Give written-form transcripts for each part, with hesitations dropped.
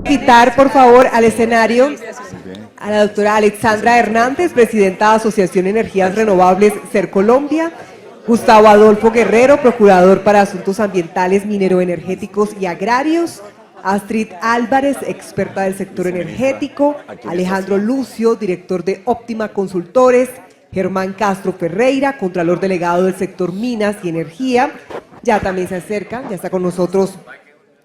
Invitar, por favor, al escenario a la doctora Alexandra Hernández, presidenta de Asociación Energías Renovables Cercolombia, Gustavo Adolfo Guerrero, procurador para Asuntos Ambientales, Mineroenergéticos y Agrarios, Astrid Álvarez, experta del sector energético, Alejandro Lucio, director de Óptima Consultores, Germán Castro Ferreira, contralor delegado del sector Minas y Energía. Ya también se acerca, ya está con nosotros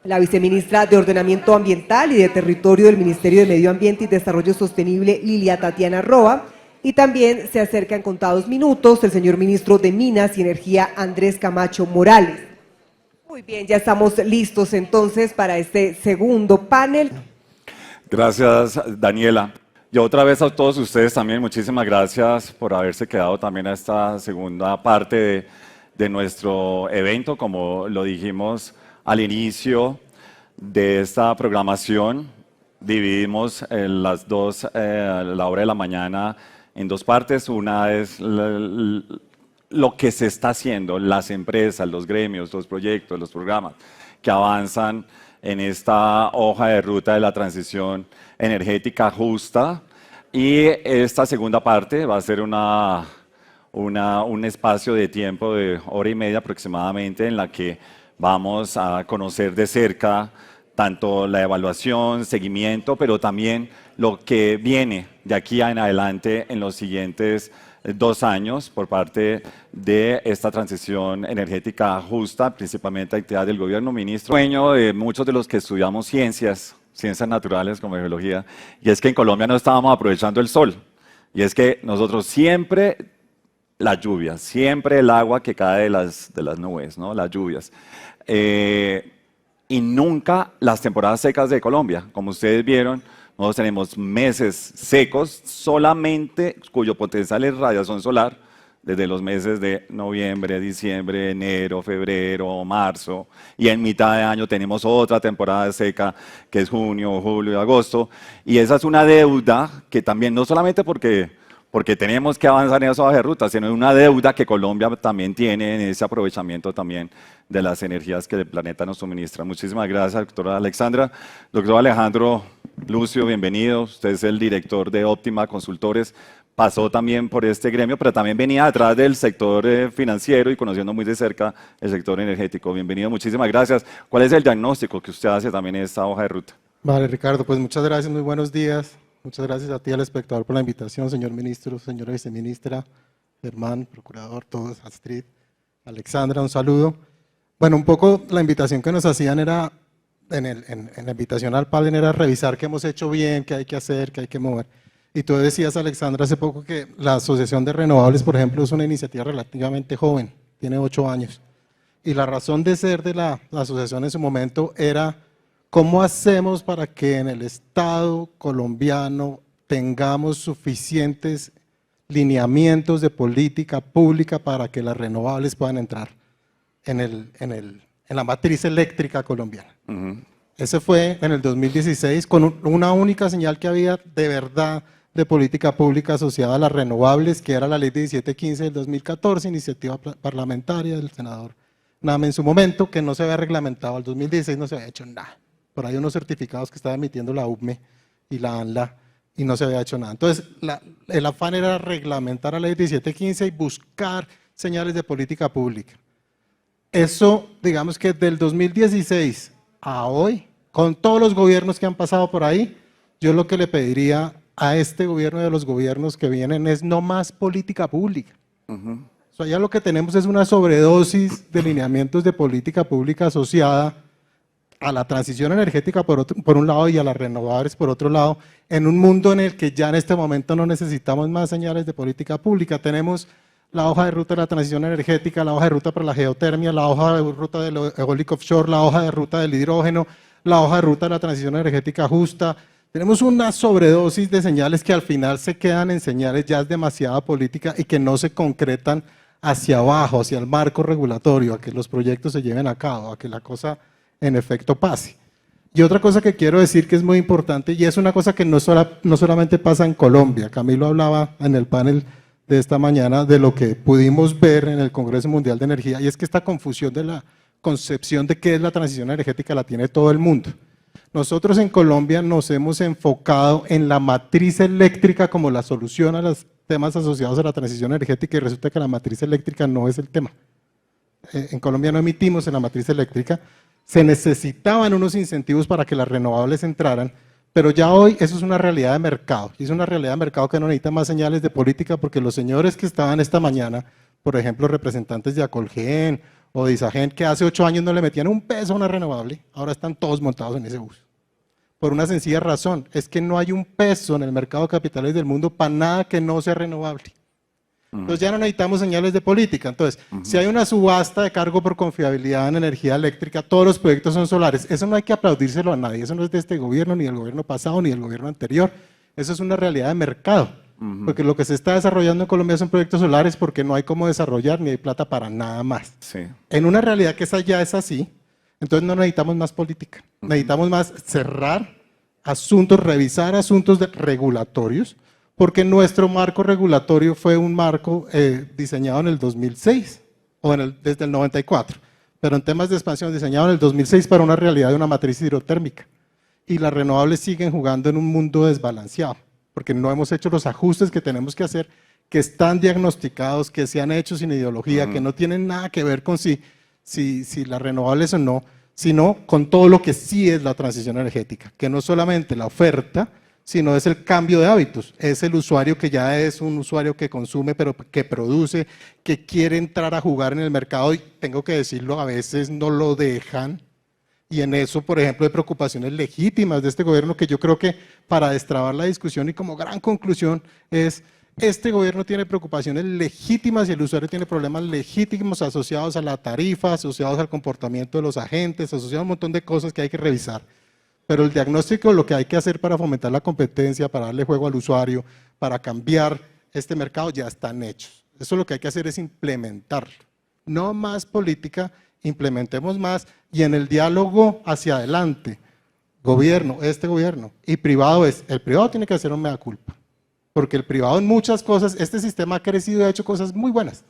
la viceministra de Ordenamiento Ambiental y de Territorio del Ministerio de Medio Ambiente y Desarrollo Sostenible, Lilia Tatiana Roa, y también se acerca en contados minutos el señor ministro de Minas y Energía, Andrés Camacho Morales. Muy bien, ya estamos listos entonces para este segundo panel. Gracias, Daniela. Y otra vez a todos ustedes también, muchísimas gracias por haberse quedado también a esta segunda parte de nuestro evento, como lo dijimos al inicio de esta programación. Dividimos la hora de la mañana en dos partes. Una es lo que se está haciendo, las empresas, los gremios, los proyectos, los programas que avanzan en esta hoja de ruta de la transición energética justa. Y esta segunda parte va a ser un espacio de tiempo de hora y media aproximadamente, en la que vamos a conocer de cerca tanto la evaluación, seguimiento, pero también lo que viene de aquí en adelante en los siguientes 2 años por parte de esta transición energética justa, principalmente actividad del gobierno. Ministro, sueño de muchos de los que estudiamos ciencias naturales como geología, y es que en Colombia no estábamos aprovechando el sol, y es que nosotros siempre la lluvia, siempre el agua que cae de las nubes, ¿no? Las lluvias. Y nunca las temporadas secas de Colombia. Como ustedes vieron, nosotros tenemos meses secos solamente cuyo potencial es radiación solar, desde los meses de noviembre, diciembre, enero, febrero, marzo, y en mitad de año tenemos otra temporada seca que es junio, julio y agosto, y esa es una deuda que también, no solamente porque tenemos que avanzar en esa hoja de ruta, sino una deuda que Colombia también tiene en ese aprovechamiento también de las energías que el planeta nos suministra. Muchísimas gracias, doctora Alexandra. Doctor Alejandro Lucio, bienvenido. Usted es el director de Óptima Consultores. Pasó también por este gremio, pero también venía atrás del sector financiero y conociendo muy de cerca el sector energético. Bienvenido, muchísimas gracias. ¿Cuál es el diagnóstico que usted hace también en esta hoja de ruta? Vale, Ricardo, pues muchas gracias, muy buenos días. Muchas gracias a ti, al espectador, por la invitación, señor ministro, señora viceministra, Germán, procurador, todos, Astrid, Alexandra, un saludo. Bueno, un poco la invitación que nos hacían era, en la invitación al panel, era revisar qué hemos hecho bien, qué hay que hacer, qué hay que mover. Y tú decías, Alexandra, hace poco que la Asociación de Renovables, por ejemplo, es una iniciativa relativamente joven, tiene 8 años. Y la razón de ser de la asociación en su momento era ¿cómo hacemos para que en el Estado colombiano tengamos suficientes lineamientos de política pública para que las renovables puedan entrar en la matriz eléctrica colombiana? Ese fue en el 2016, con una única señal que había de verdad de política pública asociada a las renovables, que era la ley 1715 del 2014, iniciativa parlamentaria del senador Name en su momento, que no se había reglamentado. Al 2016 no se había hecho nada. Por ahí unos certificados que estaba emitiendo la UPME y la ANLA y no se había hecho nada. Entonces, el afán era reglamentar la ley 1715 y buscar señales de política pública. Eso, digamos que del 2016 a hoy, con todos los gobiernos que han pasado por ahí, yo lo que le pediría a este gobierno y a los gobiernos que vienen es no más política pública. O sea, ya lo que tenemos es una sobredosis de lineamientos de política pública asociada a la transición energética por un lado y a las renovables por otro lado, en un mundo en el que ya en este momento no necesitamos más señales de política pública. Tenemos la hoja de ruta de la transición energética, la hoja de ruta para la geotermia, la hoja de ruta del eólico offshore, la hoja de ruta del hidrógeno, la hoja de ruta de la transición energética justa. Tenemos una sobredosis de señales que al final se quedan en señales ya es demasiada política y que no se concretan hacia abajo, hacia el marco regulatorio, a que los proyectos se lleven a cabo, a que la cosa en efecto pase. Y otra cosa que quiero decir que es muy importante, y es una cosa que no solamente pasa en Colombia. Camilo hablaba en el panel de esta mañana de lo que pudimos ver en el Congreso Mundial de Energía, y es que esta confusión de la concepción de qué es la transición energética la tiene todo el mundo. Nosotros en Colombia nos hemos enfocado en la matriz eléctrica como la solución a los temas asociados a la transición energética y resulta que la matriz eléctrica no es el tema. En Colombia no emitimos en la matriz eléctrica, se necesitaban unos incentivos para que las renovables entraran, pero ya hoy eso es una realidad de mercado, y es una realidad de mercado que no necesita más señales de política, porque los señores que estaban esta mañana, por ejemplo, representantes de Acolgen o de Isagen, que hace 8 años no le metían un peso a una renovable, ahora están todos montados en ese bus. Por una sencilla razón, es que no hay un peso en el mercado de capitales del mundo para nada que no sea renovable. Entonces ya no necesitamos señales de política. Entonces, si hay una subasta de cargo por confiabilidad en energía eléctrica, todos los proyectos son solares. Eso no hay que aplaudírselo a nadie, eso no es de este gobierno, ni del gobierno pasado, ni del gobierno anterior. Eso es una realidad de mercado. Porque lo que se está desarrollando en Colombia son proyectos solares porque no hay cómo desarrollar ni hay plata para nada más. Sí. En una realidad que esa ya es así, entonces no necesitamos más política. Necesitamos más cerrar asuntos, revisar asuntos regulatorios, porque nuestro marco regulatorio fue un marco diseñado en el 2006 o desde el 94, pero en temas de expansión diseñado en el 2006 para una realidad de una matriz hidrotérmica. Y las renovables siguen jugando en un mundo desbalanceado, porque no hemos hecho los ajustes que tenemos que hacer, que están diagnosticados, que se han hecho sin ideología, que no tienen nada que ver con si las renovables o no, sino con todo lo que sí es la transición energética, que no solamente la oferta, sino es el cambio de hábitos, es el usuario que ya es un usuario que consume, pero que produce, que quiere entrar a jugar en el mercado y tengo que decirlo, a veces no lo dejan. Y en eso, por ejemplo, hay preocupaciones legítimas de este gobierno que yo creo que para destrabar la discusión y como gran conclusión es, este gobierno tiene preocupaciones legítimas y el usuario tiene problemas legítimos asociados a la tarifa, asociados al comportamiento de los agentes, asociados a un montón de cosas que hay que revisar. Pero el diagnóstico, lo que hay que hacer para fomentar la competencia, para darle juego al usuario, para cambiar este mercado, ya están hechos. Eso lo que hay que hacer es implementarlo. No más política, implementemos más y en el diálogo hacia adelante, gobierno, este gobierno y privado el privado tiene que hacer un mea culpa, porque el privado en muchas cosas, este sistema ha crecido y ha hecho cosas muy buenas,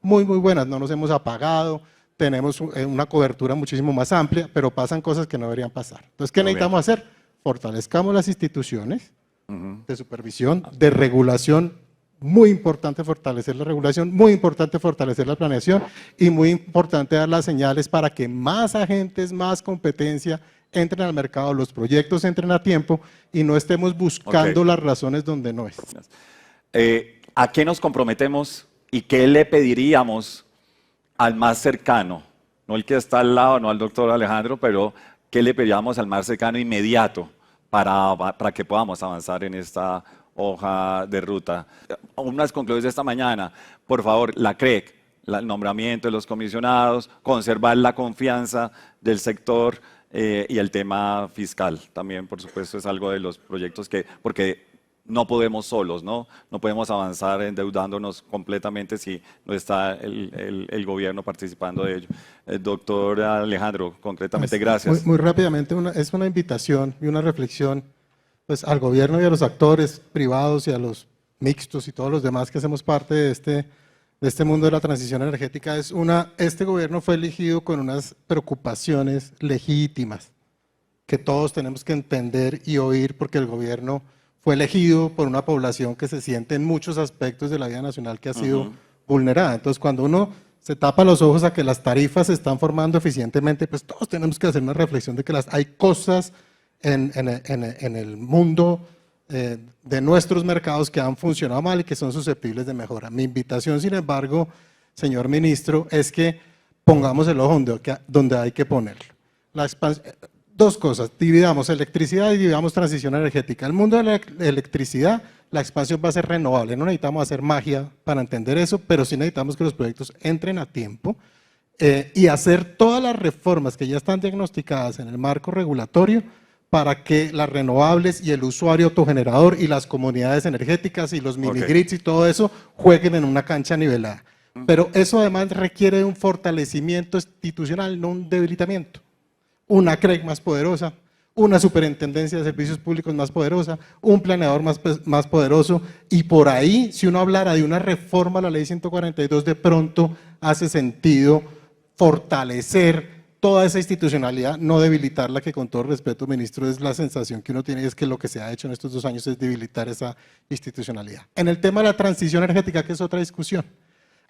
muy buenas, no nos hemos apagado, tenemos una cobertura muchísimo más amplia, pero pasan cosas que no deberían pasar. Entonces, ¿qué necesitamos hacer? Fortalezcamos las instituciones de supervisión, de regulación. Muy importante fortalecer la regulación, muy importante fortalecer la planeación y muy importante dar las señales para que más agentes, más competencia entren al mercado, los proyectos entren a tiempo y no estemos buscando las razones donde no es. ¿A qué nos comprometemos y qué le pediríamos al más cercano? No el que está al lado, no al doctor Alejandro, pero ¿qué le pediríamos al más cercano inmediato para que podamos avanzar en esta hoja de ruta? Unas conclusiones de esta mañana, por favor, la CREC, el nombramiento de los comisionados, conservar la confianza del sector y el tema fiscal también, por supuesto, es algo de los proyectos porque no podemos solos, ¿no? No podemos avanzar endeudándonos completamente si no está el gobierno participando de ello. Doctor Alejandro, concretamente, gracias. Muy rápidamente, es una invitación y una reflexión pues, al gobierno y a los actores privados y a los mixtos y todos los demás que hacemos parte de este mundo de la transición energética. Este gobierno fue elegido con unas preocupaciones legítimas que todos tenemos que entender y oír porque el gobierno fue elegido por una población que se siente en muchos aspectos de la vida nacional que ha sido vulnerada. Entonces, cuando uno se tapa los ojos a que las tarifas se están formando eficientemente, pues todos tenemos que hacer una reflexión de que hay cosas en el mundo de nuestros mercados que han funcionado mal y que son susceptibles de mejora. Mi invitación, sin embargo, señor ministro, es que pongamos el ojo donde hay que ponerlo. Dos cosas, dividamos electricidad y dividamos transición energética. El mundo de la electricidad, la expansión va a ser renovable, no necesitamos hacer magia para entender eso, pero sí necesitamos que los proyectos entren a tiempo y hacer todas las reformas que ya están diagnosticadas en el marco regulatorio para que las renovables y el usuario autogenerador y las comunidades energéticas y los mini-grids y todo eso jueguen en una cancha nivelada. Pero eso además requiere de un fortalecimiento institucional, no un debilitamiento. Una CREC más poderosa, una superintendencia de servicios públicos más poderosa, un planeador más poderoso y por ahí, si uno hablara de una reforma a la ley 142, de pronto hace sentido fortalecer toda esa institucionalidad, no debilitarla, que con todo respeto, ministro, es la sensación que uno tiene, es que lo que se ha hecho en estos 2 años es debilitar esa institucionalidad. En el tema de la transición energética, que es otra discusión.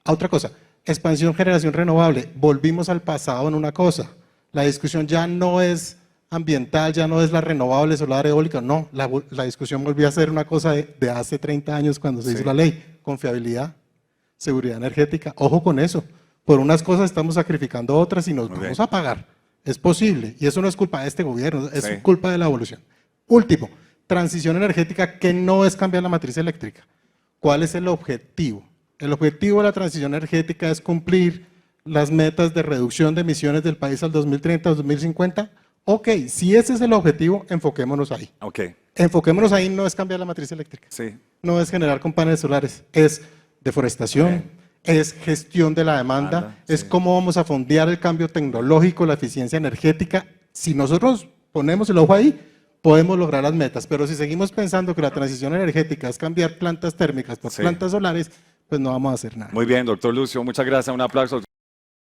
Otra cosa, expansión, generación renovable, volvimos al pasado en una cosa, la discusión ya no es ambiental, ya no es la renovable, solar, eólica, no, la discusión volvió a ser una cosa de hace 30 años cuando se hizo la ley, confiabilidad, seguridad energética, ojo con eso. Por unas cosas estamos sacrificando otras y nos vamos a pagar. Es posible. Y eso no es culpa de este gobierno, es culpa de la evolución. Último, transición energética, que no es cambiar la matriz eléctrica. ¿Cuál es el objetivo? El objetivo de la transición energética es cumplir las metas de reducción de emisiones del país al 2030, al 2050. Ok, si ese es el objetivo, enfoquémonos ahí. Okay. Enfoquémonos ahí, no es cambiar la matriz eléctrica. Sí. No es generar con paneles solares, es deforestación. Es gestión de la demanda, es cómo vamos a fondear el cambio tecnológico, la eficiencia energética. Si nosotros ponemos el ojo ahí, podemos lograr las metas, pero si seguimos pensando que la transición energética es cambiar plantas térmicas por plantas solares, pues no vamos a hacer nada. Muy bien, doctor Lucio, muchas gracias, un aplauso.